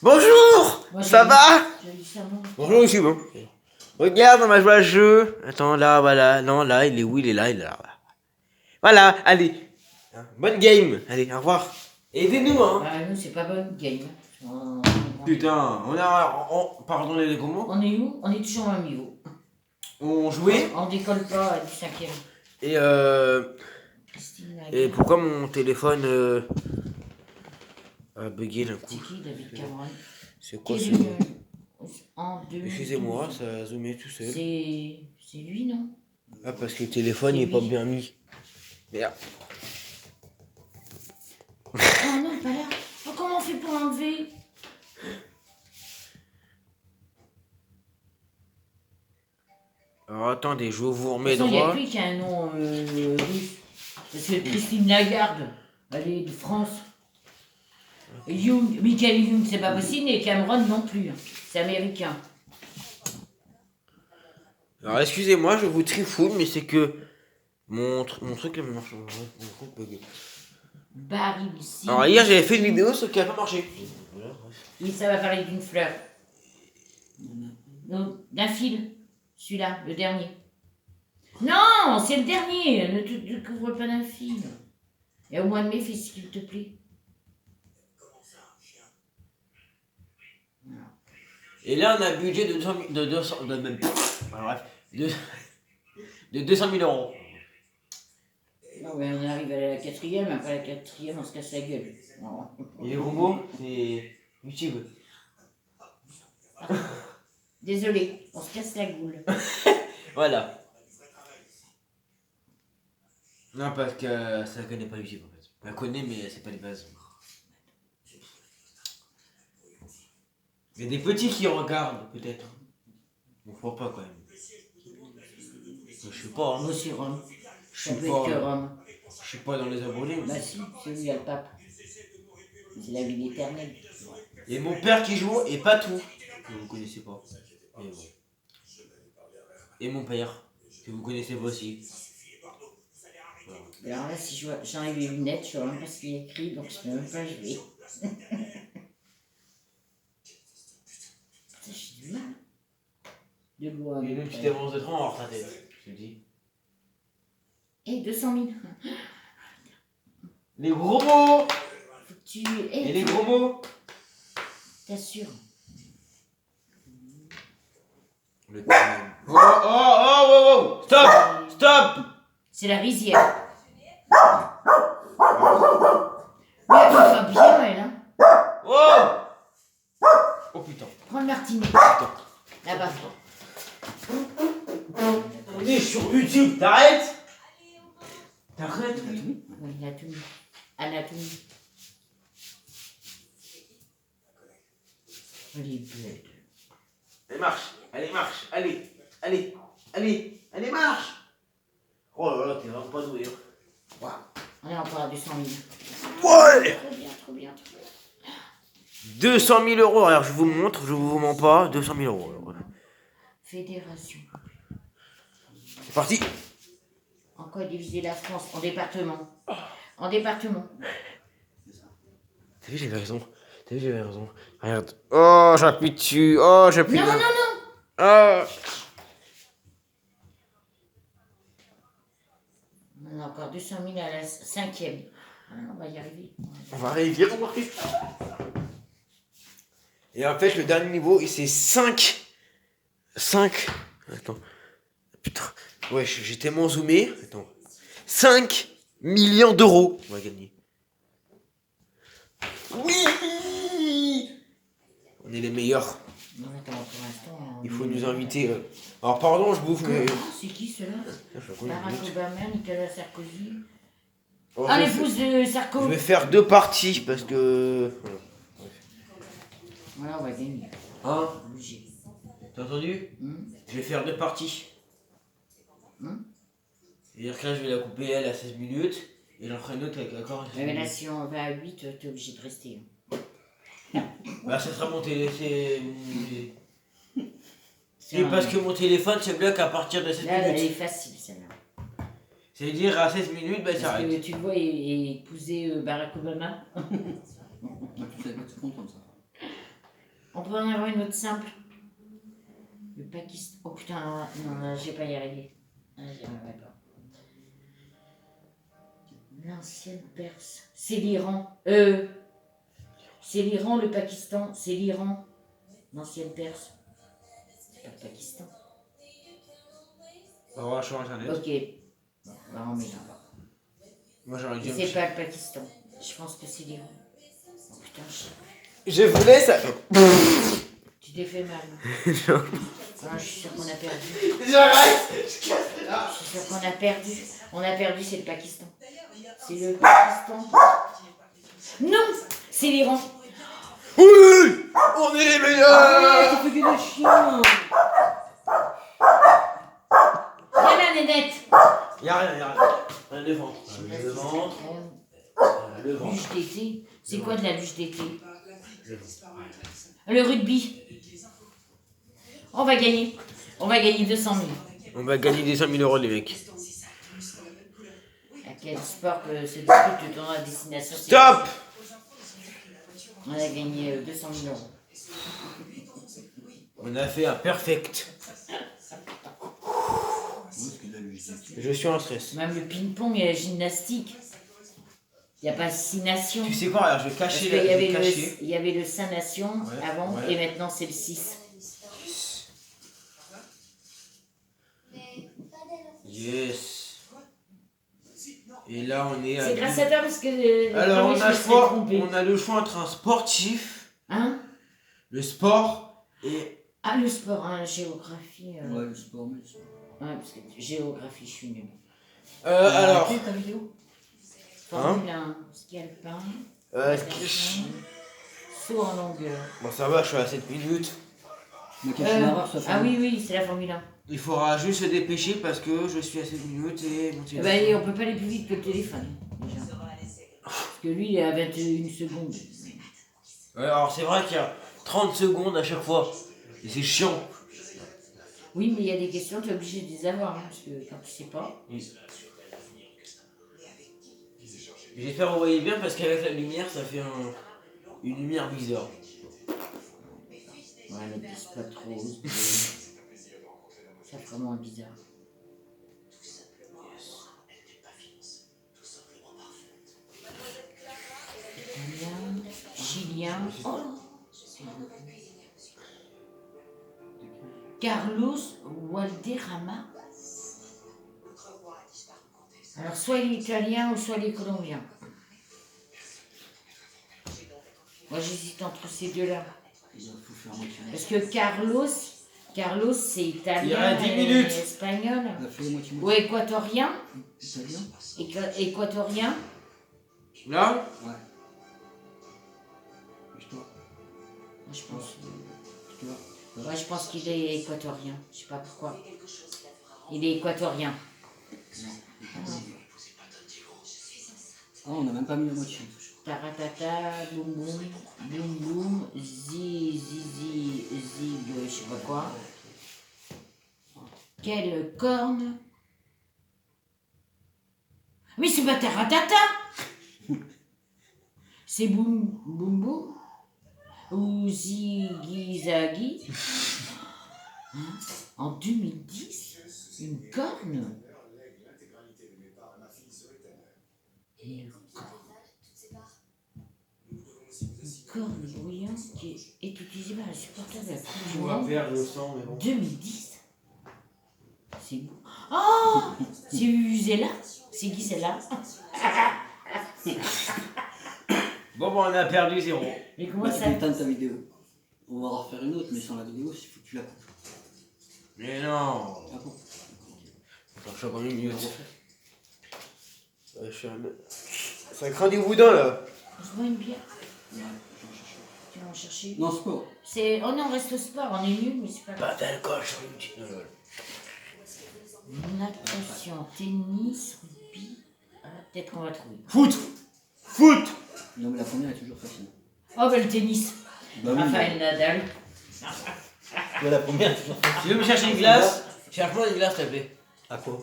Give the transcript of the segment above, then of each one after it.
Bonjour. Moi, Ça va? j'ai lu ça, moi. Bonjour, c'est bon. Regarde, on va jouer à ce jeu. Attends, là, voilà. Non, là, il est où? Il est là, il est là. Voilà, allez. Bonne game. Allez, au revoir. Aidez-nous, hein. Bah, nous, c'est pas bonne game. Putain, pardon les comment? On est où? On est toujours au même niveau. On jouait. On décolle pas du 5e. Et Christine Et Lagarde. pourquoi mon téléphone a bugué d'un coup? C'est qui, David Cameron? C'est quoi Qui est ce... venu en 2012. Excusez-moi, ça a zoomé tout seul. C'est lui, non? Ah, parce que le téléphone il est pas bien mis. Merde. Oh non, pas là. Oh, comment on fait pour l'enlever? Alors attendez, je vais vous remettre Il n'y a droit. que lui qui a un nom russe. Parce que Christine Lagarde, elle est de France. Michael Young, c'est pas possible, et Cameron non plus. C'est américain. Alors excusez-moi, je vous trifouille, mais c'est que mon truc il marche. Mon truc bug. Barry. Alors hier j'avais fait une vidéo sauf qui a pas marché. Et ça va parler d'une fleur. Non, d'un fil. Celui-là, le dernier. Non, c'est le dernier. Ne te découvre pas d'un fil. Et au moins de mai, fais s'il te plaît. Et là on a un budget de 200 000, de 200 000 euros. Non, mais on arrive à la 4e, après la 4e, on se casse la gueule. Oh. Et les robots, c'est YouTube. Désolé, on se casse la goule. Voilà. Non, parce que ça connaît pas YouTube en fait. Elle connaît, mais c'est pas les bases. Il y a des petits qui regardent, peut-être. On croit pas quand même. Je sais pas, hein. Moi aussi, Rome. Je Ça sais peut être que pas. Rome. Je suis pas dans les abonnés. Bah si, c'est lui, il y a le pape. C'est la vie éternelle. Et mon père qui joue et pas tout. Que vous connaissez pas. Mais bon. Et mon père, que vous connaissez pas aussi. Alors là, si j'enlève les lunettes, je vois même pas ce qu'il y a écrit, donc je peux même pas jouer. Putain, j'ai du mal. De l'eau. Et une petite avance de train hors ta tête, je te dis. Et 200 000. Les gros mots. Faut que tu... Et les gros mots. T'assures. Le oh, oh, oh, oh, oh. Stop. Stop. C'est la rizière. Mais elle va pas bien, elle, hein. Oh. Oh putain. Prends le martini. Là-bas. On est sur YouTube, t'arrêtes. T'arrêtes. Oui, anatomie. Anatomie. Elle est belle. Allez, marche. Allez, marche. Allez. Allez. Allez. Allez, marche. Oh là là, t'es vraiment pas doué. Hein. Wow. On est encore à 200 000. Ouais. Trop bien, trop bien, trop bien. 200 000 euros. Alors, je vous montre, je vous mens pas. 200 000 euros. Alors. Fédération. C'est parti. En quoi diviser la France? En départements. En départements. T'as vu, j'avais raison. T'as vu, j'avais raison. Regarde. Oh, j'appuie dessus. Oh, j'appuie Non, dessus. non, non. Oh. On a encore 200 000 à la 5e. Ah, on va y arriver. On va arriver. Et en fait, le dernier niveau, c'est 5. Attends. Putain. Ouais, j'ai tellement zoomé. Attends. 5 millions d'euros. On va gagner. Oui. On est les meilleurs. Non, attends, pour l'instant. Il faut nous inviter. Alors, pardon, je bouffe, mais. C'est qui ceux-là? Je sais pas combien de Barack minutes. Obama, Nicolas Sarkozy. Oh, Ah, je vais l'épouse de Je Sarko. vais faire 2 parties parce que. Voilà, on va gagner. Hein? Obligé. T'as entendu? Je vais faire 2 parties. C'est-à-dire que là, je vais la couper elle à 16 minutes et j'en ferai une autre avec l'accord. Mais là, si on va à 8, t'es obligé de rester. Bah, ça sera mon téléphone. C'est parce que mon téléphone se bloque à partir de 16 Là, elle est minutes. facile, celle-là. C'est-à-dire à 16 minutes, bah, ça Parce arrête. que tu le vois épouser Barack Obama. Tu sais pas, tu comptes comme ça. On peut en avoir une autre simple. Le Pakistan. Oh putain, non, je vais pas y arriver. Ah, j'y arriverai pas. L'ancienne Perse. C'est l'Iran. C'est l'Iran, le Pakistan. C'est l'Iran. L'ancienne Perse. C'est pas le Pakistan. On va voir sur internet. Ok. Bon, bah on mettra pas. Moi j'aurais dit. C'est pas le Pakistan. Je pense que c'est l'Iran. Oh putain, Je voulais ça. tu t'es fait mal. Non. Ah, je suis sûr qu'on a perdu. J'arrête. Je suis sûr qu'on a perdu. On a perdu, c'est le Pakistan. C'est le Pakistan. Non, c'est l'Iran. Oui, on est les meilleurs. T'as fait que de chien. Viens là, Nénette. Y'a rien. Le ventre. Le ventre. Le ventre. Luge d'été. C'est quoi de la luge d'été? Le rugby. On va gagner. On va gagner 200 000. On va gagner des 100 000 euros, les mecs. À quel sport se dispute le tournoi à destination? Stop. On a gagné 200 000 euros. On a fait un perfect. Je suis en stress. Même le ping-pong et la gymnastique. Il n'y a pas 6 nations. Tu sais quoi, alors je vais Parce cacher qu'il y avait cacher. il y avait le 5 nations Ouais, avant ouais. et maintenant c'est le 6. Yes. Et là on est à. C'est grâce à toi parce que. Alors premier, on je a, me le serais choix, trompée. on a le choix entre un sportif, Hein? le sport et. Ah, le sport, hein, la géographie. Ouais, le sport, mais Ouais, parce que géographie, je suis nulle. Alors. Arrêtez ta vidéo. Formule 1, ski alpin. natation, saut en longueur. Bon ça va, je suis à 7 minutes. Mais quel Schumacher, ça fait. Ah oui, c'est la Formule 1. Il faudra juste se dépêcher parce que je suis à 7 minutes et mon Eh téléphone. ben, on peut pas aller plus vite que le téléphone. Déjà. Parce que lui, il est à 21 secondes. Ouais, alors c'est vrai qu'il y a 30 secondes à chaque fois. Et c'est chiant. Oui, mais il y a des questions, tu es obligé de les avoir. Hein, parce que quand tu sais pas. J'espère que vous voyez bien parce qu'avec la lumière ça fait une lumière bizarre. Ouais, ne pisse pas trop. Ça fait vraiment bizarre. Italien, chilien. Oh. Carlos Valderrama. Alors, soit il est italien ou soit il est colombien. Moi, j'hésite entre ces deux-là. Il faut faire moitié. Parce que Carlos c'est Il italien reste 10 et minutes. espagnol. Il a fait moitié. Ou équatorien. Italien. Équatorien. Là Ouais. Et toi. Moi, je pense. Tu vois. Ouais, je pense qu'il est équatorien. Je sais pas pourquoi. Il est équatorien. Ah, on n'a même pas mis la moitié. Taratata, boum boum, boum boum, zig, je sais pas quoi. Quelle corne. Mais c'est pas taratata. C'est boum boum boum. Ou ziggy. Hein? En 2010, une corne. Une corne bruyante qui est utilisée par les supporters de la Coupe du On va Monde perdre le sang, mais bon. 2010. C'est beau. Oh, c'est Uzela. C'est qui celle-là? Bon, on a perdu 0. Mais comment Bah, tu ça? peux éteindre ta vidéo. On va en refaire une autre, mais sans la vidéo, il faut que tu la coupes. Mais non. Ah bon. Attends, je suis encore une minute. Je suis un... Ça craint du boudin là. On se boit une bière. Ouais, j'en cherche. Tu vas en chercher. Non, sport. C'est... Oh non, on reste au sport. On est nuls, mais c'est pas grave. Pas d'alcool sur une petite nouvelle. Natation, tennis, rugby. Ah, peut-être qu'on va trouver. Foot. Non, mais la première est toujours facile. Oh, ben le tennis. Bah oui. Raphaël Nadal. Ouais, la première est toujours Tu veux me chercher une glace? Cherche-moi une glace, s'il te plaît. À quoi?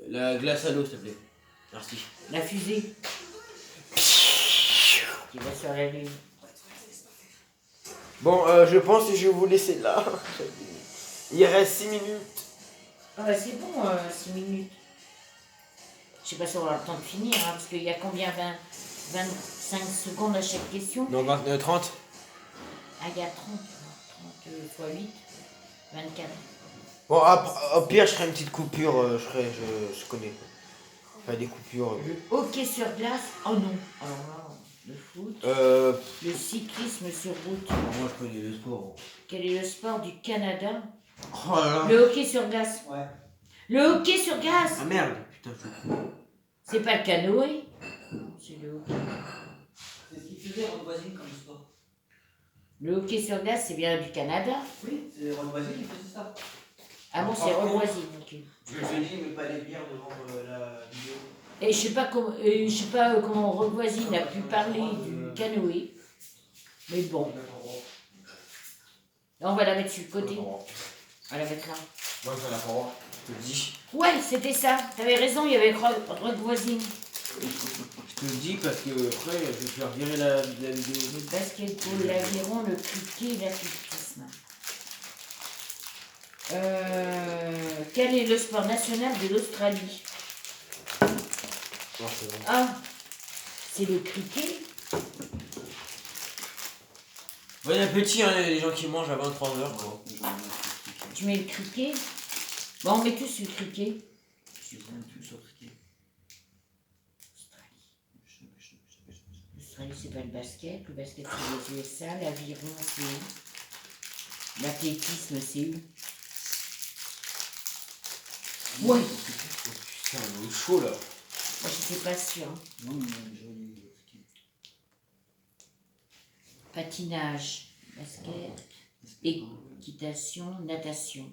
La glace à l'eau, s'il te plaît. Merci. La fusée. Qui va sur la lune. Bon, je pense que je vais vous laisser là. Il reste 6 minutes. Ah bah c'est bon, 6 minutes. Je sais pas si on aura le temps de finir, hein, parce qu'il y a combien 25 secondes à chaque question. Non, 30. Ah, il y a 30 fois 8, 24. Bon, au pire, je ferai une petite coupure. Je connais. Enfin, des coupures. Le hockey sur glace, oh non. Alors là, le foot. Le cyclisme sur route. Moi, je connais le sport. Quel est le sport du Canada? Oh là là. Le hockey sur glace. Ouais. Le hockey sur glace. Ah merde. Putain, je suis con. C'est pas le canoë. C'est le hockey. C'est ce qu'il faisait Ron Voisine comme sport. Le hockey sur glace, c'est bien du Canada. Oui, c'est Ron Voisine qui faisait ça. Ah bon, c'est revoisine. Ok. Je te dis, mais pas les bières devant la vidéo. Et je sais pas comment Revoisine a pu parler du canoë. Mais bon. Là, on va la mettre sur le côté. On va la mettre là. Moi, je vais la voir. Je te le dis. Ouais, c'était ça. T'avais raison, il y avait Revoisine. Je te le dis parce que après, je vais faire virer la vidéo. Le basketball, l'aviron, le cricket, l'athlétisme. Quel est le sport national de l'Australie? Non, c'est bon. Ah, c'est le cricket. Bon appétit, hein, les gens qui mangent à 23h. Tu mets le cricket. Bon, on met tous le cricket. Je les aime tous sur cricket. L'Australie, c'est pas le basket. Le basket, c'est les USA. L'aviron, c'est où? L'athlétisme, c'est où? Ouais. Oh putain, on est chaud là. Moi, je n'étais pas sûre. Hein. Non, mais joli le cricket. Patinage, basket, équitation, natation.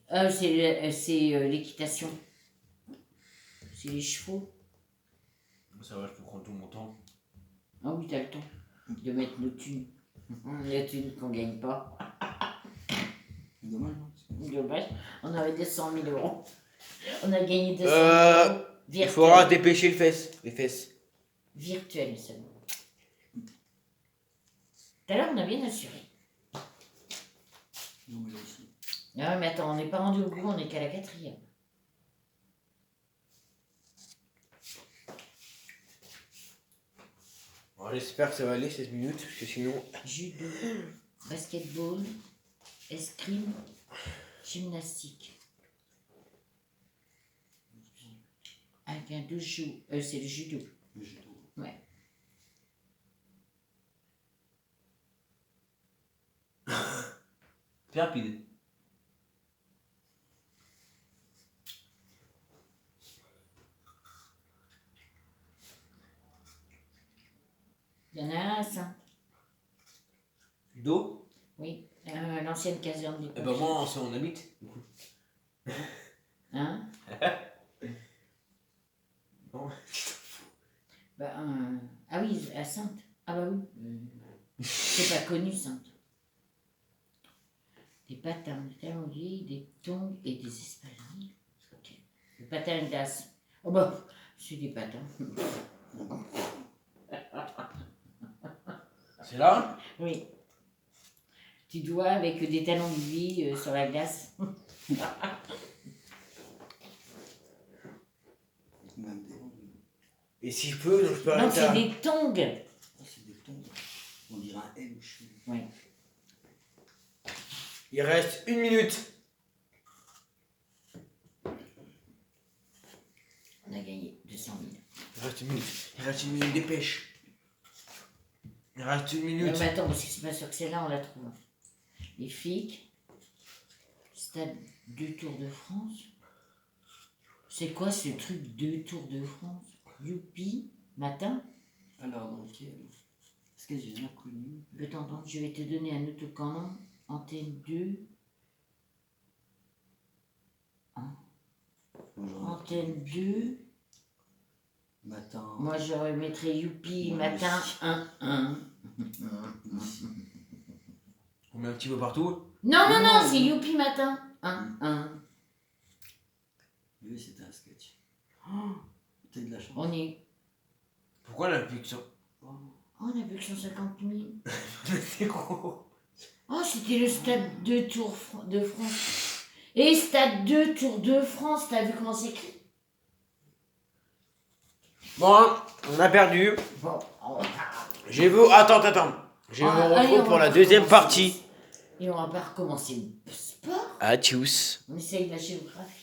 C'est l'équitation. C'est les chevaux. Ça va, je peux prendre tout mon temps. Ah oui, t'as le temps de mettre nos thunes. Les thunes qu'on gagne pas. Dommage, hein. Dommage, on avait des 100 000 euros. On a gagné 200 000 euros. Il faudra dépêcher les fesses. Virtuel seulement. Tout à l'heure, on a bien assuré. Non, mais là aussi. Ah, mais attends, on n'est pas rendu au bout, on n'est qu'à la 4e. Bon, j'espère que ça va aller 16 minutes, parce que sinon. Judo, basketball, escrime, gymnastique. Avec un dojo, c'est le judo. Le judo. Ouais. C'est rapide. Il y en a un à Sainte. Judo? Oui, l'ancienne caserne des Eh ben pompiers. moi, c'est on habite. Du coup. Hein? Non. Bah, ah oui, à Sainte. Ah bah oui. C'est pas connu, Sainte. Des patins, des talons-aiguilles, des tongs et des espadrilles. Ok. Des patins à glace. Oh bah, c'est des patins. C'est là? Oui. Tu dois avec des talons d'aiguille sur la glace. Même des... Et si je peux, donc je peux Non, arrêter c'est à... des tongs. Oh, c'est des tongs. On dirait un M ou cheveux. Oui. Il reste 1 minute. On a gagné 200 000. Il reste 1 minute. Il reste 1 minute, dépêche. Il reste 1 Non, minute. mais attends, parce que c'est pas sûr que celle-là, on la trouve. Les flics. Stade 2 Tours de France. C'est quoi ce truc 2 Tours de France? Youpi, matin. Alors, dans lequel? Est-ce que j'ai bien connu? Je t'entends, je vais te donner un autocollant. Antenne 2. Antenne 2. Matin. Moi, je mettrais Youpi, Ouais, matin aussi. 1-1. On met un petit peu partout. Non, non, non, Non, c'est non. Youpi, matin 1-1. Lui, c'était un sketch. Oh, t'as eu de la chance. On est. Pourquoi on a plus que ça? Oh, Oh, on a plus que 150 000. C'est gros. Oh, c'était le stade de de France. Et stade 2 Tour de France, t'as vu comment c'est écrit? Bon, on a perdu. Bon, Je vous... Attends. Je vous Allez, retrouve on pour va la deuxième recommencer. partie. Et on va pas recommencer le sport. À tous. On essaye la géographie.